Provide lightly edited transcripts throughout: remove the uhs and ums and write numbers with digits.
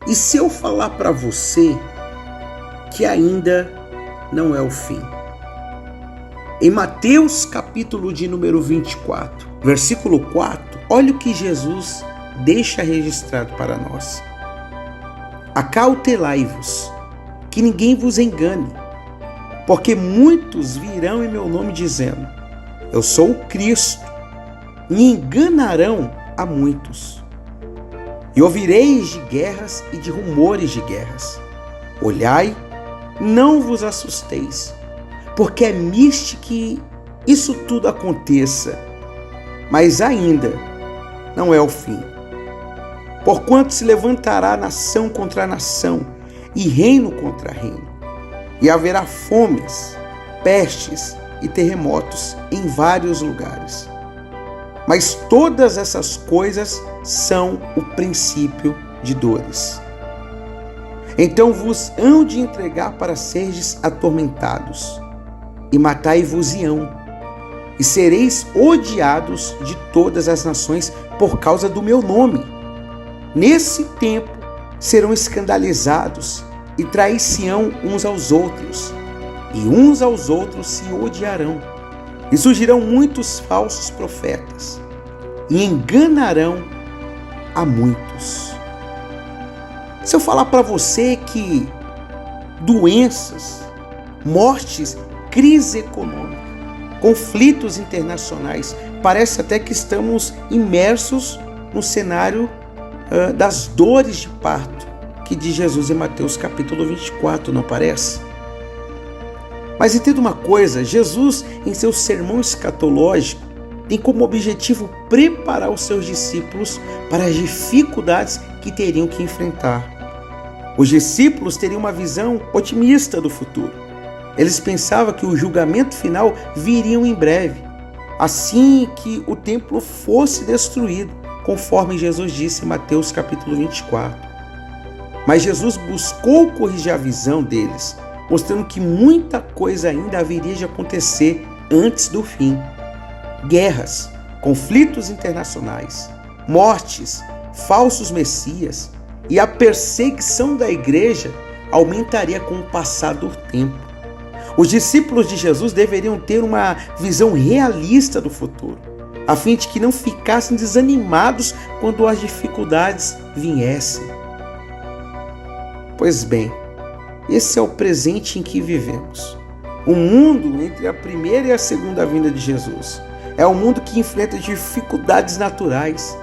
E se eu falar para você que ainda não é o fim? Em Mateus capítulo de número 24, versículo 4, olha o que Jesus deixa registrado para nós. Acautelai-vos, que ninguém vos engane, porque muitos virão em meu nome dizendo, eu sou o Cristo, e enganarão a muitos. E ouvireis de guerras e de rumores de guerras. Olhai, não vos assusteis, porque é misto que isso tudo aconteça, mas ainda não é o fim. Porquanto se levantará nação contra nação, e reino contra reino, e haverá fomes, pestes e terremotos em vários lugares. Mas todas essas coisas são o princípio de dores. Então vos hão de entregar para serdes atormentados, e matai-vos-ão, e sereis odiados de todas as nações por causa do meu nome. Nesse tempo serão escandalizados e trair-se-ão uns aos outros, e uns aos outros se odiarão. E surgirão muitos falsos profetas, e enganarão a muitos. Se eu falar para você que doenças, mortes, crise econômica, conflitos internacionais, parece até que estamos imersos no cenário das dores de parto que diz Jesus em Mateus capítulo 24, não parece? Mas entenda uma coisa, Jesus, em seu sermão escatológico, tem como objetivo preparar os seus discípulos para as dificuldades que teriam que enfrentar. Os discípulos teriam uma visão otimista do futuro. Eles pensavam que o julgamento final viria em breve, assim que o templo fosse destruído, conforme Jesus disse em Mateus capítulo 24. Mas Jesus buscou corrigir a visão deles, mostrando que muita coisa ainda haveria de acontecer antes do fim. Guerras, conflitos internacionais, mortes, falsos messias e a perseguição da igreja aumentaria com o passar do tempo. Os discípulos de Jesus deveriam ter uma visão realista do futuro, a fim de que não ficassem desanimados quando as dificuldades viessem. Pois bem, esse é o presente em que vivemos. O mundo entre a primeira e a segunda vinda de Jesus é um mundo que enfrenta dificuldades naturais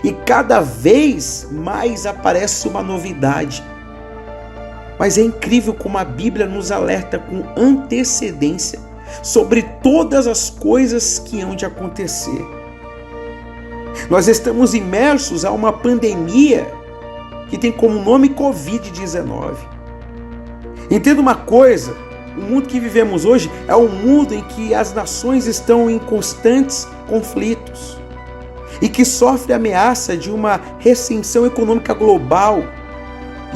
e cada vez mais aparece uma novidade. Mas é incrível como a Bíblia nos alerta com antecedência sobre todas as coisas que hão de acontecer. Nós estamos imersos a uma pandemia que tem como nome Covid-19. Entenda uma coisa, o mundo que vivemos hoje é um mundo em que as nações estão em constantes conflitos e que sofre a ameaça de uma recessão econômica global.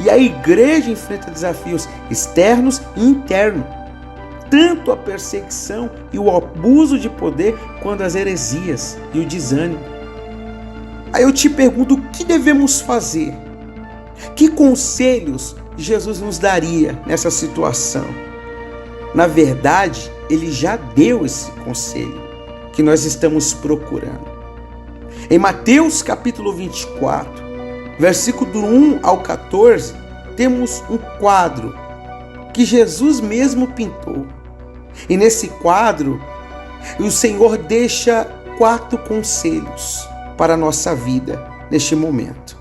E a igreja enfrenta desafios externos e internos, tanto a perseguição e o abuso de poder quanto as heresias e o desânimo. Aí eu te pergunto, o que devemos fazer? Que conselhos Jesus nos daria nessa situação? Na verdade, ele já deu esse conselho que nós estamos procurando. Em Mateus capítulo 24, versículo do 1 ao 14, temos um quadro que Jesus mesmo pintou. E nesse quadro, o Senhor deixa 4 conselhos para a nossa vida neste momento.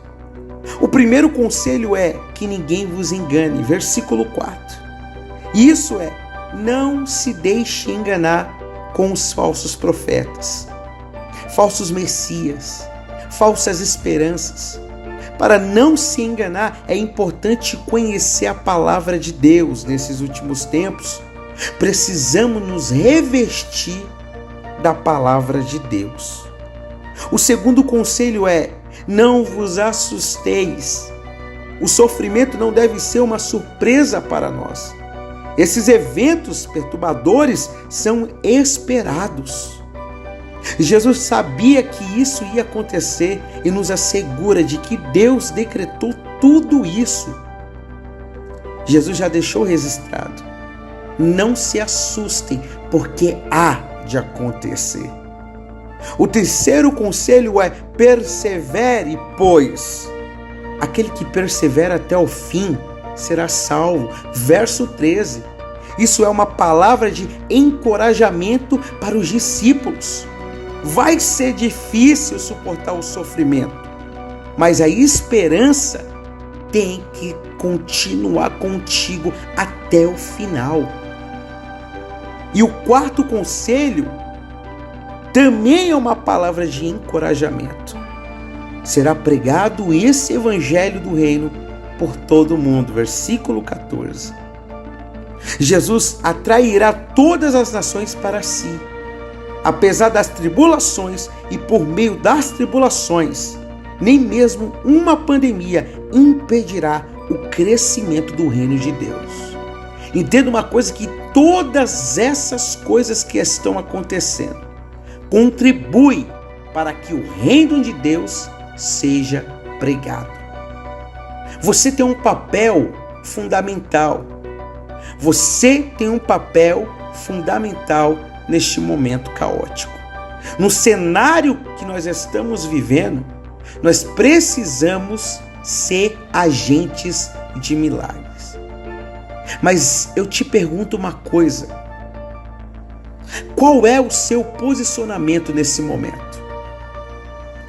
O primeiro conselho é que ninguém vos engane, versículo 4. Isso é, não se deixe enganar com os falsos profetas, falsos messias, falsas esperanças. Para não se enganar, é importante conhecer a palavra de Deus nesses últimos tempos. Precisamos nos revestir da palavra de Deus. O segundo conselho é: não vos assusteis. O sofrimento não deve ser uma surpresa para nós. Esses eventos perturbadores são esperados. Jesus sabia que isso ia acontecer e nos assegura de que Deus decretou tudo isso, Jesus já deixou registrado. Não se assustem, porque há de acontecer. O terceiro conselho é: persevere, pois aquele que persevera até o fim será salvo. Verso 13. Isso é uma palavra de encorajamento para os discípulos. Vai ser difícil suportar o sofrimento, mas a esperança tem que continuar contigo até o final. E o quarto conselho também é uma palavra de encorajamento. Será pregado esse evangelho do reino por todo o mundo. Versículo 14. Jesus atrairá todas as nações para si. Apesar das tribulações e por meio das tribulações, nem mesmo uma pandemia impedirá o crescimento do reino de Deus. Entenda uma coisa, que todas essas coisas que estão acontecendo contribuem para que o reino de Deus seja pregado. Você tem um papel fundamental. Você tem um papel fundamental neste momento caótico. No cenário que nós estamos vivendo, nós precisamos ser agentes de milagres. Mas eu te pergunto uma coisa: qual é o seu posicionamento nesse momento?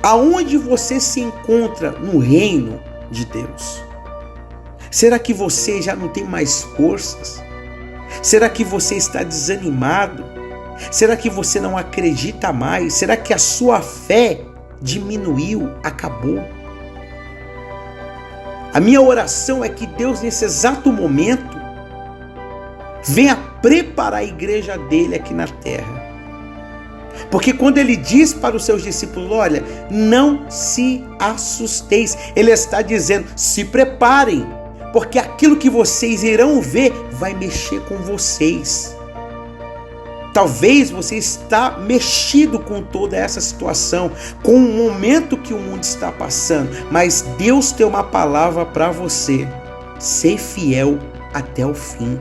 Aonde você se encontra no reino de Deus? Será que você já não tem mais forças? Será que você está desanimado? Será que você não acredita mais? Será que a sua fé diminuiu, acabou? A minha oração é que Deus, nesse exato momento, venha preparar a igreja dele aqui na terra. Porque quando ele diz para os seus discípulos: olha, não se assusteis, ele está dizendo: se preparem, porque aquilo que vocês irão ver vai mexer com vocês. Talvez você está mexido com toda essa situação, com o momento que o mundo está passando, mas Deus tem uma palavra para você: ser fiel até o fim.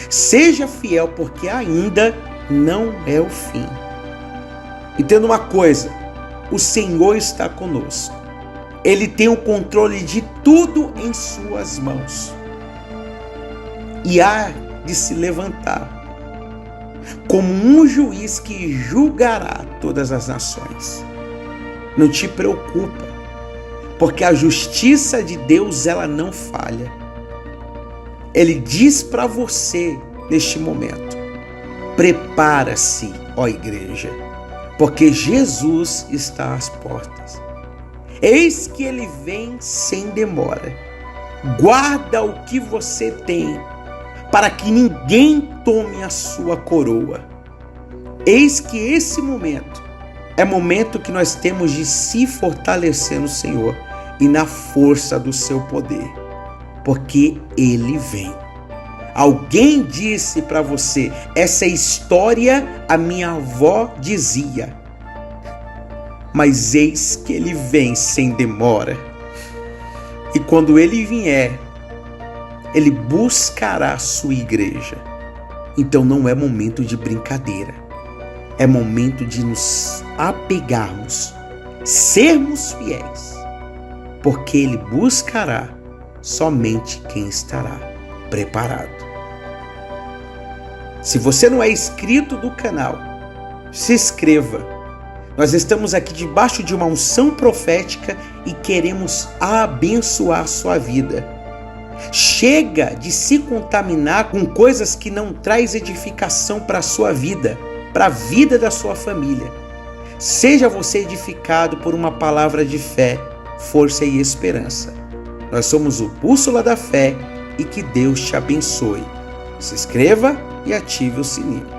Seja fiel, porque ainda não é o fim. Entenda uma coisa: o Senhor está conosco. Ele tem o controle de tudo em suas mãos. E há de se levantar como um juiz que julgará todas as nações. Não te preocupa, porque a justiça de Deus, ela não falha. Ele diz para você neste momento: prepara-se, ó igreja, porque Jesus está às portas. Eis que ele vem sem demora. Guarda o que você tem, para que ninguém tome a sua coroa. Eis que esse momento é momento que nós temos de se fortalecer no Senhor e na força do seu poder, porque ele vem. Alguém disse para você: essa história a minha avó dizia, mas eis que ele vem sem demora. E quando ele vier, ele buscará a sua igreja. Então não é momento de brincadeira. É momento de nos apegarmos, sermos fiéis, porque ele buscará somente quem estará preparado. Se você não é inscrito do canal, se inscreva. Nós estamos aqui debaixo de uma unção profética e queremos abençoar a sua vida. Chega de se contaminar com coisas que não traz edificação para a sua vida, para a vida da sua família. Seja você edificado por uma palavra de fé, força e esperança. Nós somos o Bússola da Fé e que Deus te abençoe. Se inscreva e ative o sininho.